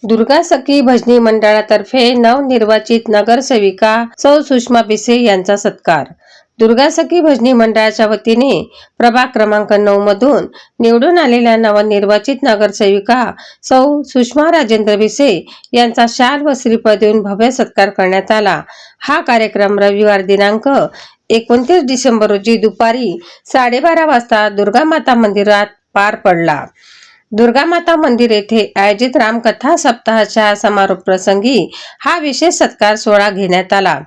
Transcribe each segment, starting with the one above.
दुर्गा सखी भजनी मंडळातर्फे नवनिर्वाचित नगरसेविका सौ सुषमा भिसे यांचा सत्कार। दुर्गा सखी भजनी मंडळाच्या वतीने प्रभाग क्रमांक 9 मधून निवडून आलेल्या नवनिर्वाचित नगरसेविका सौ सुषमा राजेंद्र भिसे यांचा शाल व श्रीफळ देऊन भव्य सत्कार करण्यात आला। हा कार्यक्रम रविवार दिनांक 29 डिसेंबर रोजी दुपारी 12:30 वाजता दुर्गा माता मंदिरात पार पडला। दुर्गा माता मंदिर येथे आयोजित रामकथा सप्ताहाच्या समारोप प्रसंगी हा विशेष सत्कार सोहळा घेण्यात आला।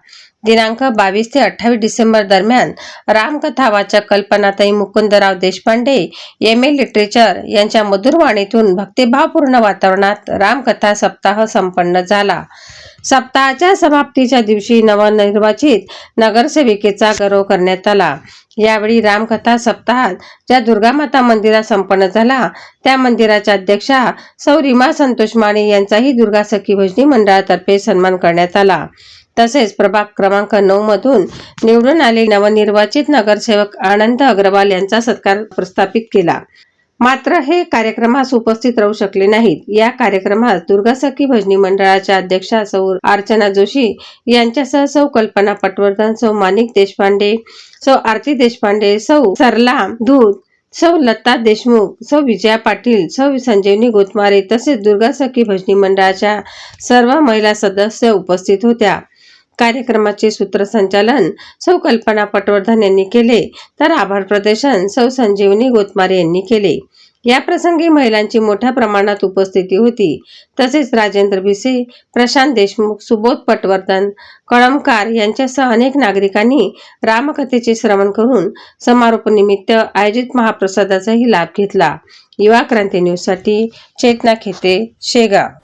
दिनांक 22 ते 28 डिसेंबर दरम्यान रामकथा वाचक कल्पनाताई मुकुंदराव देशपांडे MA लिटरेचर यांच्या मधुर वाणीतून भक्तिभावपूर्ण वातावरणात रामकथा सप्ताह संपन्न झाला। सप्ताहाच्या समाप्तीच्या दिवशी नवनिर्वाचित नगरसेविकेचा गौरव करण्यात आला। यावेळी रामकथा सप्ताहात ज्या दुर्गा माता मंदिरात संपन्न झाला त्या मंदिराच्या अध्यक्षा सौ रीमा संतोष माने यांचाही दुर्गा सखी भजनी मंडळातर्फे सन्मान करण्यात आला। तसेच प्रभाग क्रमांक 9 मधून निवडून आले नवनिर्वाचित नगरसेवक आनंद अग्रवाल यांचा सत्कार प्रस्थापित केला। मात्र हे कार्यक्रमास उपस्थित राहू शकले नाहीत। या कार्यक्रमास दुर्गा सखी भजनी मंडळाच्या अध्यक्षा सौ अर्चना जोशी यांच्यासह सौ कल्पना पटवर्धन, सौ माणिक देशपांडे, सौ आरती देशपांडे, सौ सरला धूत, सौ लता देशमुख, सौ विजया पाटील, सौ संजीवनी गोतमारे तसेच दुर्गा सखी भजनी मंडळाच्या सर्व महिला सदस्य उपस्थित होत्या। कार्यक्रमाचे सूत्रसंचालन सौ कल्पना पटवर्धन यांनी केले तर आभार प्रदर्शन सौ संजीवनी गोतमारे यांनी केले। या प्रसंगी महिलांची मोठ्या प्रमाणात उपस्थिती होती। तसेच राजेंद्र भिसे, प्रशांत देशमुख, सुबोध पटवर्धन, कळमकार यांच्यासह अनेक नागरिकांनी रामकथेचे श्रवण करून समारोप निमित्त आयोजित महाप्रसादाचाही लाभ घेतला। युवा क्रांती न्यूज साठी चेतना खेते, शेगाव।